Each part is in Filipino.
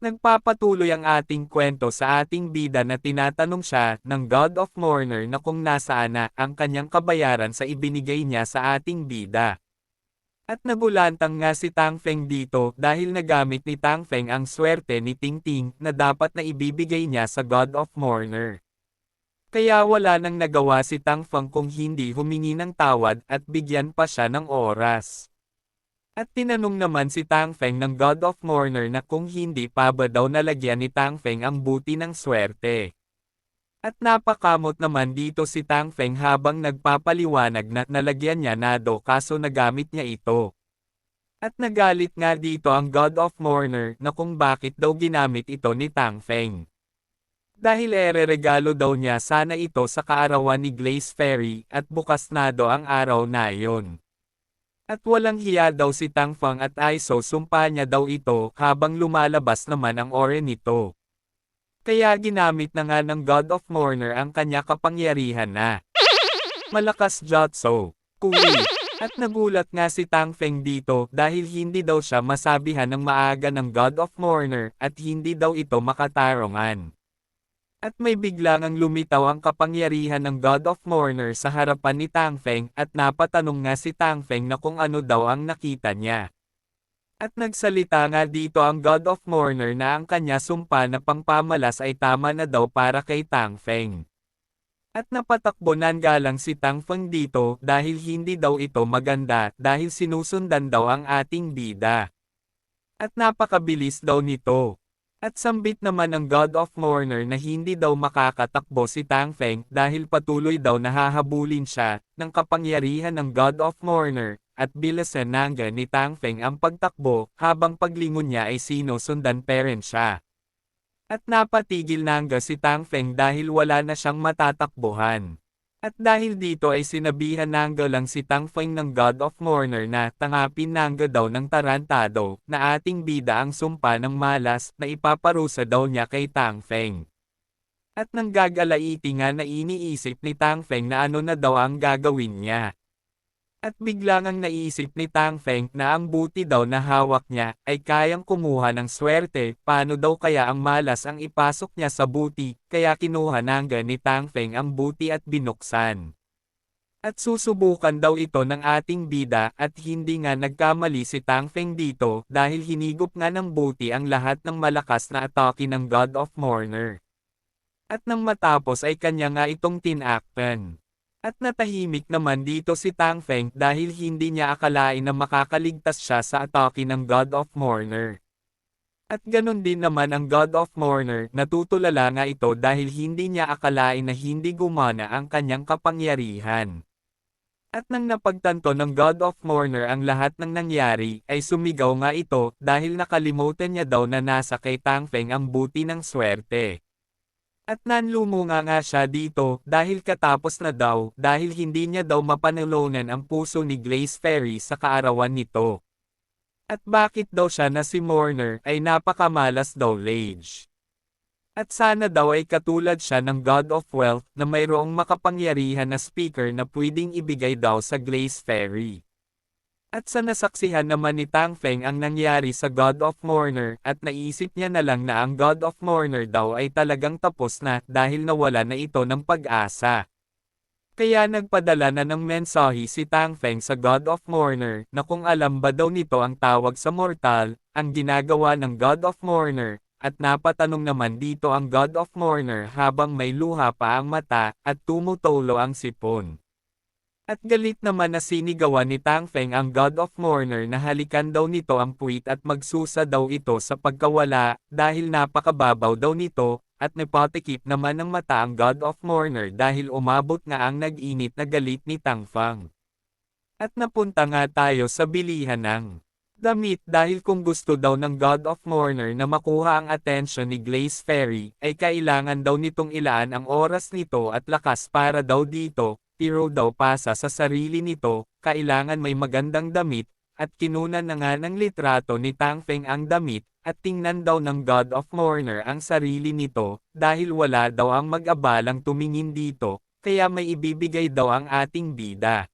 Nagpapatuloy ang ating kwento sa ating bida na tinatanong siya ng God of Mourner na kung nasaan na ang kanyang kabayaran sa ibinigay niya sa ating bida. At nagulantang nga si Tang Feng dito dahil nagamit ni Tang Feng ang swerte ni Ting Ting na dapat na ibibigay niya sa God of Mourner. Kaya wala nang nagawa si Tang Feng kung hindi humingi ng tawad at bigyan pa siya ng oras. At tinanong naman si Tang Feng ng God of Mourner na kung hindi pa ba daw nalagyan ni Tang Feng ang buti ng swerte. At napakamot naman dito si Tang Feng habang nagpapaliwanag na nalagyan niya na daw kaso nagamit niya ito. At nagalit nga dito ang God of Mourner na kung bakit daw ginamit ito ni Tang Feng. Dahil ereregalo daw niya sana ito sa kaarawan ni Glace Fairy at bukas na daw ang araw na iyon. At walang hiya daw si Tang Feng at Aiso sumpa niya daw ito habang lumalabas naman ang ore nito. Kaya ginamit na nga ng God of Mourner ang kanya kapangyarihan na malakas jutsu, Kui. At nagulat nga si Tang Feng dito dahil hindi daw siya masabihan ng maaga ng God of Mourner at hindi daw ito makatarungan. At may biglang ang lumitaw ang kapangyarihan ng God of Mourner sa harapan ni Tang Feng at napatanong nga si Tang Feng na kung ano daw ang nakita niya. At nagsalita nga dito ang God of Mourner na ang kanya sumpa na pangpamalas ay tama na daw para kay Tang Feng. At napatakbo ng galang si Tang Feng dito dahil hindi daw ito maganda dahil sinusundan daw ang ating bida. At napakabilis daw nito. At sambit naman ng God of Mourner na hindi daw makakatakbo si Tang Feng dahil patuloy daw nahahabulin siya ng kapangyarihan ng God of Mourner at bilasan nangga ni Tang Feng ang pagtakbo habang paglingon niya ay sinusundan pa rin siya. At napatigil nangga si Tang Feng dahil wala na siyang matatakbuhan. At dahil dito ay sinabihan nangga lang si Tang Feng ng God of Mourner na tangapin nangga daw ng tarantado na ating bida ang sumpa ng malas na ipaparusa daw niya kay Tang Feng. At nang gagalaiti nga na iniisip ni Tang Feng na ano na daw ang gagawin niya. At biglang ang naisip ni Tang Feng na ang buti daw na hawak niya ay kayang kumuha ng swerte, paano daw kaya ang malas ang ipasok niya sa buti, kaya kinuha nangga ni Tang Feng ang buti at binuksan. At susubukan daw ito ng ating bida at hindi nga nagkamali si Tang Feng dito dahil hinigop nga ng buti ang lahat ng malakas na atake ng God of Mourner. At nang matapos ay kanya nga itong tinakpan. At natahimik naman dito si Tang Feng dahil hindi niya akalain na makakaligtas siya sa atake ng God of Mourner. At ganun din naman ang God of Mourner, natutulala nga ito dahil hindi niya akalain na hindi gumana ang kanyang kapangyarihan. At nang napagtanto ng God of Mourner ang lahat ng nangyari, ay sumigaw nga ito dahil nakalimutan niya daw na nasa kay Tang Feng ang buti ng swerte. At nanlumunga nga siya dito dahil katapos na daw dahil hindi niya daw mapanalunan ang puso ni Glace Fairy sa kaarawan nito. At bakit daw siya na si Mourner ay napakamalas daw Lage. At sana daw ay katulad siya ng God of Wealth na mayroong makapangyarihan na speaker na pwedeng ibigay daw sa Glace Fairy. At sa nasaksihan naman ni Tang Feng ang nangyari sa God of Mourner at naisip niya na lang na ang God of Mourner daw ay talagang tapos na dahil nawala na ito ng pag-asa. Kaya nagpadala na ng mensahe si Tang Feng sa God of Mourner na kung alam ba daw nito ang tawag sa mortal, ang ginagawa ng God of Mourner, at napatanong naman dito ang God of Mourner habang may luha pa ang mata at tumutulo ang sipon. At galit naman na sinigawan ni Tang Feng ang God of Mourner na halikan daw nito ang puwit at magsusa daw ito sa pagkawala dahil napakababaw daw nito, at napatikip naman ng mata ang God of Mourner dahil umabot nga ang nag-init na galit ni Tang Feng. At napunta nga tayo sa bilihan ng damit dahil kung gusto daw ng God of Mourner na makuha ang atensyon ni Glace Fairy, ay kailangan daw nitong ilaan ang oras nito at lakas para daw dito. Pero daw pasa sa sarili nito, kailangan may magandang damit, at kinunan na nga ng litrato ni Tang Feng ang damit, at tingnan daw ng God of Mourner ang sarili nito, dahil wala daw ang mag-abalang tumingin dito, kaya may ibibigay daw ang ating bida.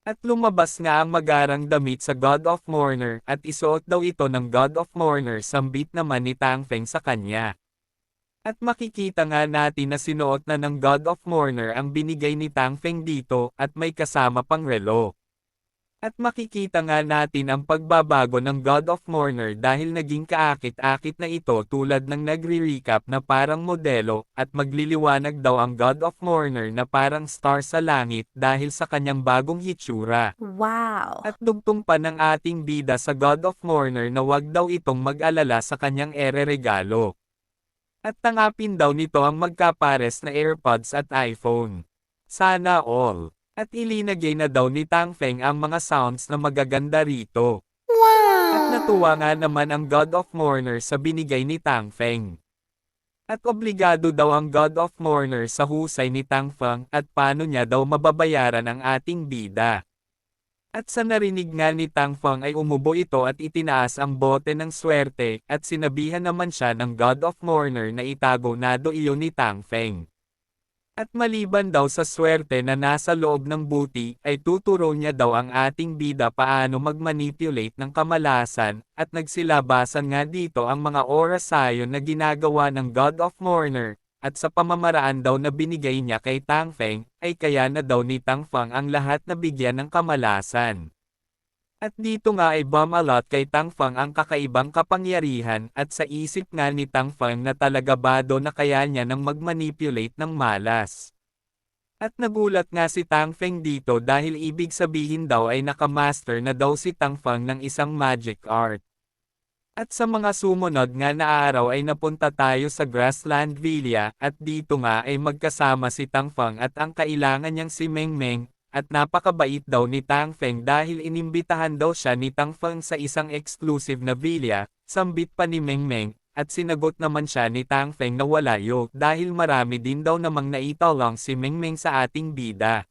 At lumabas nga ang magarang damit sa God of Mourner at isuot daw ito ng God of Mourner sambit naman ni Tang Feng sa kanya. At makikita nga natin na sinuot na ng God of Mourner ang binigay ni Tang Feng dito at may kasama pang relo. At makikita nga natin ang pagbabago ng God of Mourner dahil naging kaakit-akit na ito tulad ng nagre-recap na parang modelo at magliliwanag daw ang God of Mourner na parang star sa langit dahil sa kanyang bagong hitsura. Wow! At dugtong pa ng ating bida sa God of Mourner na wag daw itong mag-alala sa kanyang ere-regalo. At tangapin daw nito ang magkapares na AirPods at iPhone. Sana all. At ilinagay na daw ni Tang Feng ang mga sounds na magaganda rito. At natuwa nga naman ang God of Mourner sa binigay ni Tang Feng. At obligado daw ang God of Mourner sa husay ni Tang Feng at paano niya daw mababayaran ang ating bida. At sa narinig nga ni Tang Feng ay umubo ito at itinaas ang bote ng swerte at sinabihan naman siya ng God of Mourner na itago na do iyon ni Tang Feng. At maliban daw sa swerte na nasa loob ng buti, ay tuturo niya daw ang ating bida paano mag-manipulate ng kamalasan, at nagsilabasan nga dito ang mga orasayon na ginagawa ng God of Mourner, at sa pamamaraan daw na binigay niya kay Tang Feng, ay kaya na daw ni Tang Feng ang lahat na bigyan ng kamalasan. At dito nga ay bumalot kay Tang Feng ang kakaibang kapangyarihan at sa isip nga ni Tang Feng na talaga ba do na kaya niya nang mag-manipulate ng malas. At nagulat nga si Tang Feng dito dahil ibig sabihin daw ay nakamaster na daw si Tang Feng ng isang magic art. At sa mga sumunod nga na araw ay napunta tayo sa Grassland Villa at dito nga ay magkasama si Tang Feng at ang kailangan niyang si Meng Meng. At napakabait daw ni Tang Feng dahil inimbitahan daw siya ni Tang Feng sa isang exclusive na villa, sambit pa ni Meng Meng, at sinagot naman siya ni Tang Feng na wala yo dahil marami din daw namang naitawang si Meng Meng sa ating bida.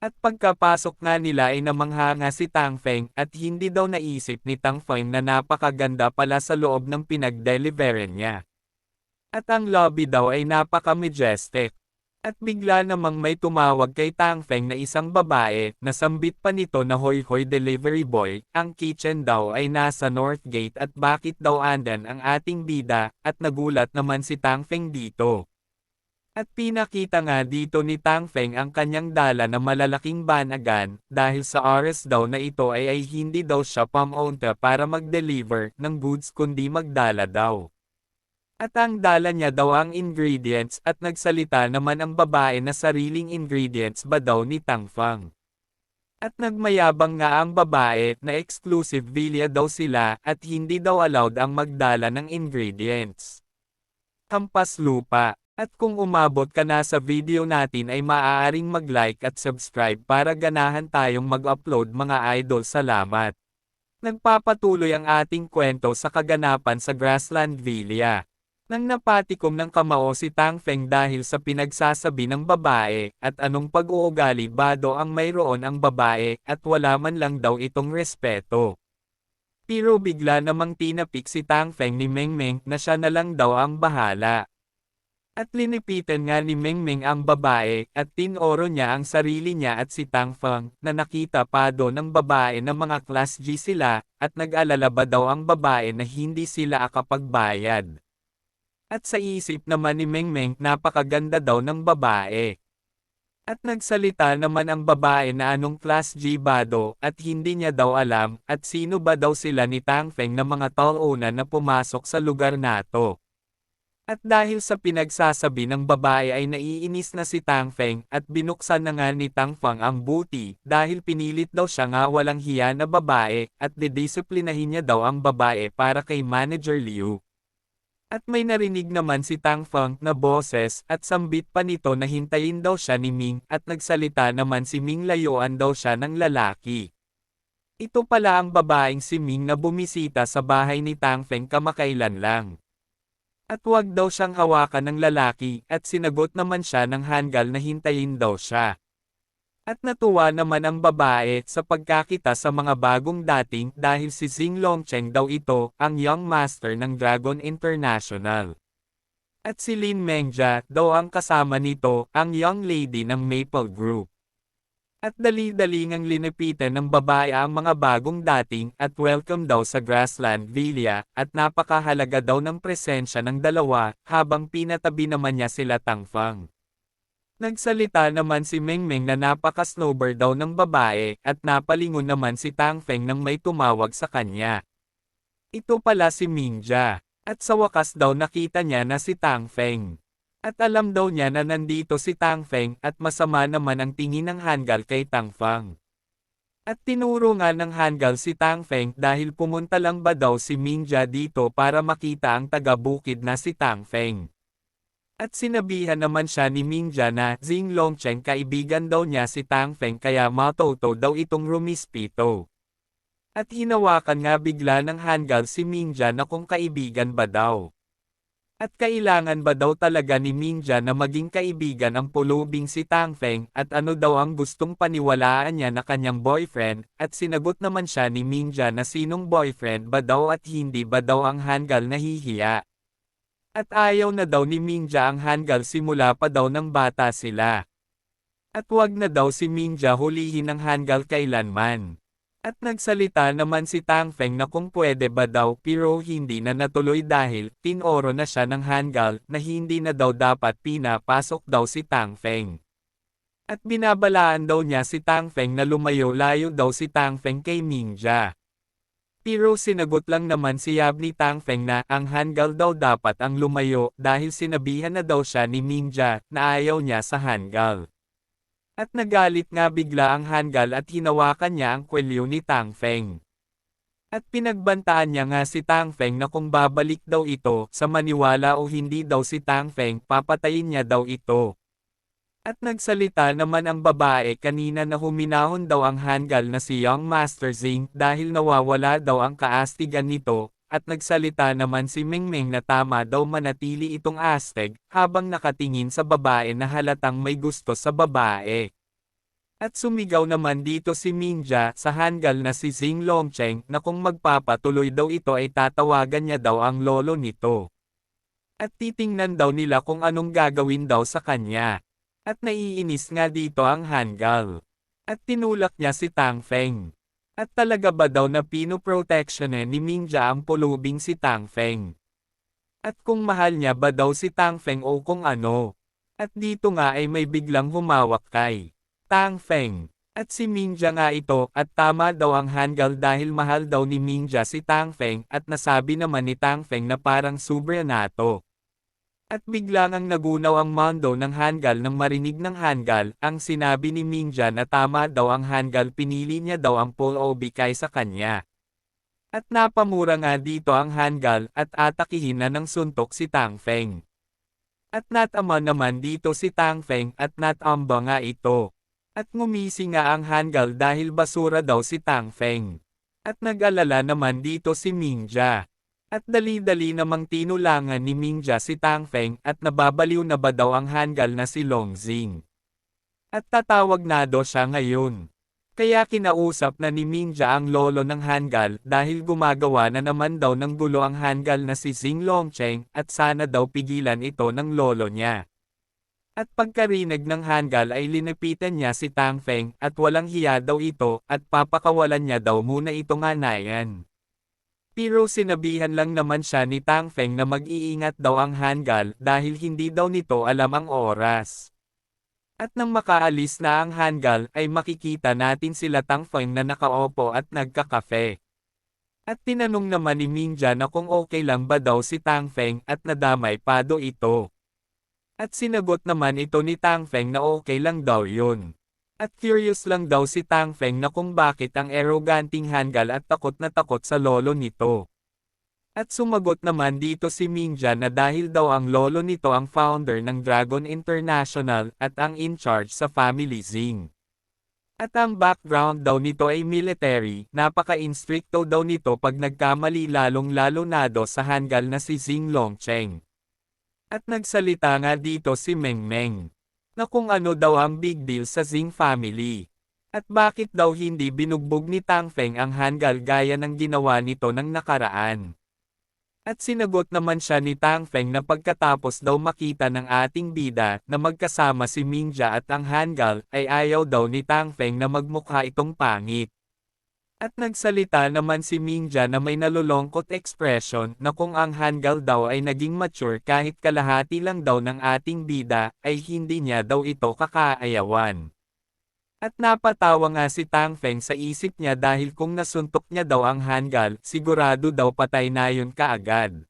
At pagkapasok nga nila ay namangha nga si Tang Feng at hindi daw naisip ni Tang Feng na napakaganda pala sa loob ng pinag-deliveran niya. At ang lobby daw ay napaka-majestic. At bigla namang may tumawag kay Tang Feng na isang babae, na sambit pa nito na Hoy Hoy Delivery Boy, ang kitchen daw ay nasa North Gate at bakit daw andan ang ating bida, at nagulat naman si Tang Feng dito. At pinakita nga dito ni Tang Feng ang kanyang dala na malalaking banagan, dahil sa oras daw na ito ay hindi daw siya pumunta para mag-deliver ng goods kundi magdala daw. At ang dala niya daw ang ingredients at nagsalita naman ang babae na sariling ingredients ba daw ni Tang Feng. At nagmayabang nga ang babae na exclusive villa daw sila at hindi daw allowed ang magdala ng ingredients. Hampas lupa. At kung umabot ka na sa video natin ay maaaring mag-like at subscribe para ganahan tayong mag-upload mga idol. Salamat. Nagpapatuloy ang ating kwento sa kaganapan sa Grassland Villa. Nang napatikom ng kamao si Tang Feng dahil sa pinagsasabi ng babae, at anong pag-uugali ba do ang mayroon ang babae, at wala man lang daw itong respeto. Pero bigla namang tinapik si Tang Feng ni Meng Meng na siya na lang daw ang bahala. At linipitan nga ni Meng Meng ang babae, at tinoro niya ang sarili niya at si Tang Feng, na nakita pa do ng babae na mga class G sila, at nag-alala ba daw ang babae na hindi sila akapagbayad. At sa isip naman ni Meng Meng napakaganda daw ng babae. At nagsalita naman ang babae na anong class G ba do, at hindi niya daw alam, at sino ba daw sila ni Tang Feng na mga tao-una na pumasok sa lugar nato. At dahil sa pinagsasabi ng babae ay naiinis na si Tang Feng, at binuksan na nga ni Tang Feng ang buti, dahil pinilit daw siya nga walang hiya na babae, at didisiplinahin niya daw ang babae para kay Manager Liu. At may narinig naman si Tang Feng na boses at sambit pa nito na hintayin daw siya ni Ming at nagsalita naman si Ming layuan daw siya ng lalaki. Ito pala ang babaeng si Ming na bumisita sa bahay ni Tang Feng kamakailan lang. At wag daw siyang hawakan ng lalaki at sinagot naman siya ng hanggal na hintayin daw siya. At natuwa naman ang babae sa pagkakita sa mga bagong dating dahil si Xing Longcheng daw ito, ang young master ng Dragon International. At si Lin Mengjia daw ang kasama nito, ang young lady ng Maple Group. At dali-dali ngang linipitan ng babae ang mga bagong dating at welcome daw sa Grassland Villa at napakahalaga daw ng presensya ng dalawa habang pinatabi naman niya sila Tangfang. Nagsalita naman si Mengmeng na napaka-snowbird daw ng babae at napalingon naman si Tangfeng nang may tumawag sa kanya. Ito pala si Minja. At sa wakas daw nakita niya na si Tangfeng. At alam daw niya na nandito si Tangfeng at masama naman ang tingin ng Hangul kay Tangfang. At tinuro nga ng Hangul si Tangfeng dahil pumunta lang ba daw si Minja dito para makita ang taga-bukid na si Tangfeng. At sinabihan naman siya ni Minja na Xing Longcheng kaibigan daw niya si Tangfeng kaya matoto daw itong rumispito. At hinawakan nga bigla ng Hangul si Minja na kung kaibigan ba daw. At kailangan ba daw talaga ni Minja na maging kaibigan ang pulubing si Tangfeng at ano daw ang gustong paniwalaan niya na kanyang boyfriend at sinagot naman siya ni Minja na sinong boyfriend ba daw at hindi ba daw ang Hangul nahihiya. At ayaw na daw ni Minja ang Hangul simula pa daw ng bata sila. At wag na daw si Minja hulihin ng Hangul kailanman. At nagsalita naman si Tangfeng na kung pwede ba daw pero hindi na natuloy dahil tinoro na siya ng Hangul na hindi na daw dapat pinapasok daw si Tangfeng. At binabalaan daw niya si Tangfeng na lumayo-layo daw si Tangfeng kay Minja. Pero sinagot lang naman si Yab ni Tangfeng na ang Hangul daw dapat ang lumayo dahil sinabihan na daw siya ni Minja na ayaw niya sa Hangul. At nagalit nga bigla ang Hangul at hinawakan niya ang kwelyo ni Tangfeng. At pinagbantaan niya nga si Tangfeng na kung babalik daw ito sa maniwala o hindi daw si Tangfeng papatayin niya daw ito. At nagsalita naman ang babae kanina na huminahon daw ang Hangul na si Young Master Xing dahil nawawala daw ang kaastigan nito. At nagsalita naman si Mengmeng na tama daw manatili itong astig habang nakatingin sa babae na halatang may gusto sa babae. At sumigaw naman dito si Minja sa Hangul na si Xing Longcheng na kung magpapatuloy daw ito ay tatawagan niya daw ang lolo nito. At titingnan daw nila kung anong gagawin daw sa kanya. At naiinis nga dito ang Hangul. At tinulak niya si Tangfeng. At talaga ba daw na pinoproteksyonan ni Minja ang pulubing si Tangfeng? At kung mahal niya ba daw si Tangfeng o kung ano? At dito nga ay may biglang humawak kay Tangfeng. At si Minja nga ito at tama daw ang Hangul dahil mahal daw ni Minja si Tangfeng at nasabi naman ni Tangfeng na parang sobra na to. At biglang ang nagunaw ang mundo ng Hangul nang marinig ng Hangul ang sinabi ni Minja na tama daw ang Hangul pinili niya daw ang POV kaysa kanya. At napamura nga dito ang Hangul at atakihin na ng suntok si Tangfeng. At natama naman dito si Tangfeng at natamba nga ito. At ngumisi nga ang Hangul dahil basura daw si Tangfeng. At nag-alala naman dito si Minja. At dali-dali namang tinulangan ni Minja si Tangfeng at nababaliw na ba daw ang Hangul na si Longxing. At tatawag na daw siya ngayon. Kaya kinausap na ni Minja ang lolo ng Hangul dahil gumagawa na naman daw ng gulo ang Hangul na si Xing Longcheng at sana daw pigilan ito ng lolo niya. At pagkarinig ng Hangul ay linipitan niya si Tangfeng at walang hiya daw ito at papakawalan niya daw muna itong anayan. Pero sinabihan lang naman siya ni Tangfeng na mag-iingat daw ang Hangul dahil hindi daw nito alam ang oras. At nang makaalis na ang Hangul ay makikita natin sila Tangfeng na nakaupo at nagkakafe. At tinanong naman ni Minja na kung okay lang ba daw si Tangfeng at nadamay pa do ito. At sinagot naman ito ni Tangfeng na okay lang daw yun. At curious lang daw si Tangfeng na kung bakit ang arroganting Hangul at takot na takot sa lolo nito. At sumagot naman dito si Minja na dahil daw ang lolo nito ang founder ng Dragon International at ang in-charge sa family Xing. At ang background daw nito ay military, napaka-instricto daw nito pag nagkamali lalong-lalo na do sa Hangul na si Xing Longcheng. At nagsalita nga dito si Mengmeng na kung ano daw ang big deal sa Xing family. At bakit daw hindi binugbog ni Tangfeng ang Hangul gaya ng ginawa nito ng nakaraan. At sinagot naman siya ni Tang Feng na pagkatapos daw makita ng ating bida na magkasama si Mingjia at ang Hangul ay ayaw daw ni Tang Feng na magmukha itong pangit. At nagsalita naman si Mingjia na may nalulungkot expression na kung ang Hangul daw ay naging mature kahit kalahati lang daw ng ating bida ay hindi niya daw ito kakaayawan. At napatawa nga si Tang Feng sa isip niya dahil kung nasuntok niya daw ang Hangul, sigurado daw patay na yun kaagad.